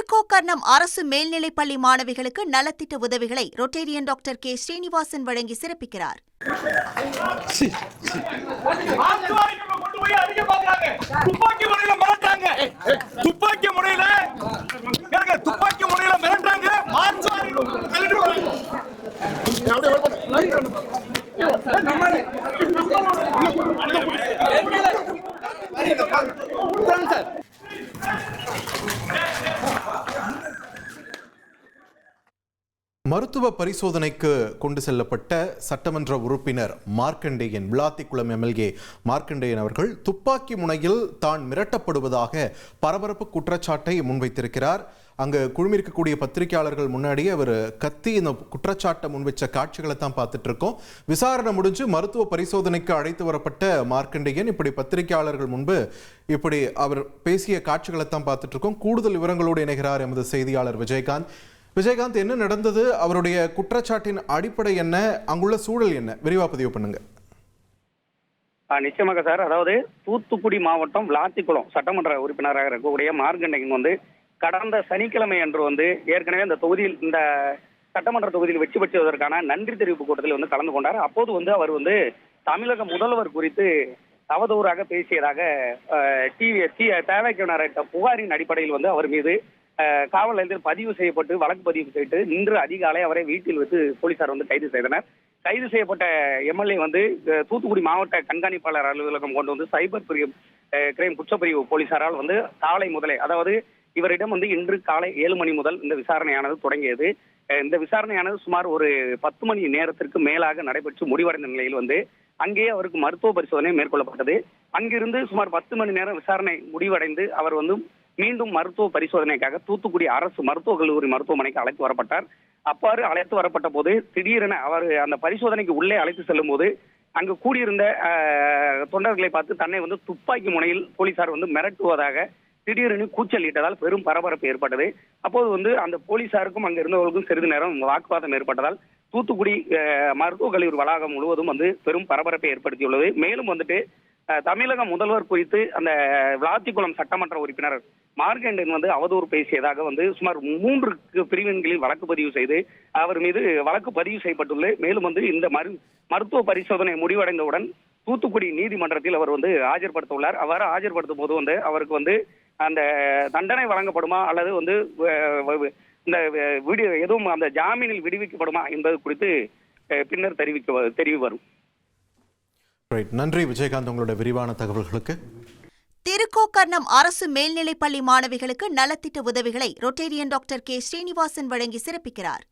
திருக்கோக்கர்ணம் அரசு மேல்நிலைப்பள்ளி மாணவிகளுக்கு நலத்திட்ட உதவிகளை ரொட்டேரியன் டாக்டர் கே ஸ்ரீனிவாசன் வழங்கி சிறப்பிக்கிறார். மருத்துவ பரிசோதனைக்கு கொண்டு செல்லப்பட்ட சட்டமன்ற உறுப்பினர் மார்க்கண்டேயன், விளாத்திக்குளம் எம்எல்ஏ மார்க்கண்டேயன் அவர்கள் துப்பாக்கி முனையில் தான் மிரட்டப்படுவதாக பரபரப்பு குற்றச்சாட்டை முன்வைத்திருக்கிறார். அங்கு குழுமிருக்கக்கூடிய பத்திரிகையாளர்கள் முன்னாடி அவர் கத்தி இந்த குற்றச்சாட்டை முன்வைச்ச காட்சிகளை தான் பார்த்துட்டு இருக்கோம். விசாரணை முடிஞ்சு மருத்துவ பரிசோதனைக்கு அழைத்து வரப்பட்ட மார்க்கண்டேயன் இப்படி பத்திரிகையாளர்கள் முன்பு இப்படி அவர் பேசிய காட்சிகளை தான் பார்த்துட்டு இருக்கோம். கூடுதல் விவரங்களோடு இணைகிறார் எமது செய்தியாளர் விஜயகாந்த். விஜயகாந்த், என்ன நடந்தது? அவருடைய குற்றச்சாட்டின் அடிப்படை என்ன? அங்குள்ள சூழல் என்ன? விரிவா பதிவு பண்ணுங்க. நிச்சயமாக சார். அதாவது தூத்துக்குடி மாவட்டம் விளாத்திக்குளம் சட்டமன்ற உறுப்பினராக இருக்கக்கூடிய மார்க்கண்டேயன் கடந்த சனிக்கிழமை அன்று ஏற்கனவே இந்த தொகுதியில், இந்த சட்டமன்ற தொகுதியில் வெற்றி பெற்றதற்கான நன்றி தெரிவிப்பு கூட்டத்தில் கலந்து கொண்டார். அப்போது அவர் தமிழக முதல்வர் குறித்து அவதூறாக பேசியதாக தேவைக்கு புகாரின் அடிப்படையில் அவர் மீது காவல் நிலையத்தில் பதிவு செய்யப்பட்டு வழக்கு பதிவு செய்து இன்று அதிகாலை அவரை வீட்டில் வைத்து போலீசார் கைது செய்தனர். கைது செய்யப்பட்ட எம்எல்ஏ தூத்துக்குடி மாவட்ட கண்காணிப்பாளர் அலுவலகம் கொண்டு சைபர் கிரைம் குற்றப்பிரிவு போலீசாரால் காலை முதலே, அதாவது இவரிடம் இன்று காலை 7 மணி முதல் இந்த விசாரணையானது தொடங்கியது. இந்த விசாரணையானது சுமார் ஒரு 10 மணி நேரத்திற்கு மேலாக நடைபெற்று முடிவடைந்த நிலையில் அங்கேயே அவருக்கு மருத்துவ பரிசோதனை மேற்கொள்ளப்பட்டது. அங்கிருந்து சுமார் 10 மணி நேரம் விசாரணை முடிவடைந்து அவர் மீண்டும் மருத்துவ பரிசோதனைக்காக தூத்துக்குடி அரசு மருத்துவக் கல்லூரி மருத்துவமனைக்கு அழைத்து வரப்பட்டார். அவ்வாறு அழைத்து வரப்பட்ட போது திடீரென அவர் அந்த பரிசோதனைக்கு உள்ளே அழைத்து செல்லும் போது அங்கு கூடியிருந்த தொண்டர்களை பார்த்து தன்னை துப்பாக்கி முனையில் போலீசார் மிரட்டுவதாக திடீரென கூச்சலிட்டதால் பெரும் பரபரப்பு ஏற்பட்டது. அப்போது அந்த போலீசாருக்கும் அங்கு இருந்தவர்களுக்கும் சிறிது நேரம் வாக்குவாதம் ஏற்பட்டதால் தூத்துக்குடி மருத்துவக் கல்லூரி வளாகம் முழுவதும் பெரும் பரபரப்பை ஏற்படுத்தியுள்ளது. மேலும் தமிழக முதல்வர் குறித்து அந்த விளாத்திக்குளம் சட்டமன்ற உறுப்பினர் மார்க்கண்டேயன் அவதூறு பேசியதாக சுமார் 3 பிரிவின்களில் வழக்கு பதிவு செய்து அவர் மீது வழக்கு பதிவு செய்யப்பட்டுள்ளது. மேலும் இந்த மருத்துவ பரிசோதனை முடிவடைந்தவுடன் தூத்துக்குடி நீதிமன்றத்தில் அவர் ஆஜர்படுத்த உள்ளார். அவ்வாறு ஆஜர்படுத்தும் போது அவருக்கு அந்த தண்டனை வழங்கப்படுமா அல்லது இந்த எதுவும் அந்த ஜாமீனில் விடுவிக்கப்படுமா என்பது குறித்து பின்னர் தெரிவி வரும். நன்றி விஜயகாந்த், உங்களோட விரிவான தகவல்களுக்கு. திருக்கோக்கர்ணம் அரசு மேல்நிலைப்பள்ளி மாணவிகளுக்கு நலத்திட்ட உதவிகளை ரொட்டேரியன் டாக்டர் கே ஸ்ரீனிவாசன் வழங்கி சிறப்பிக்கிறார்.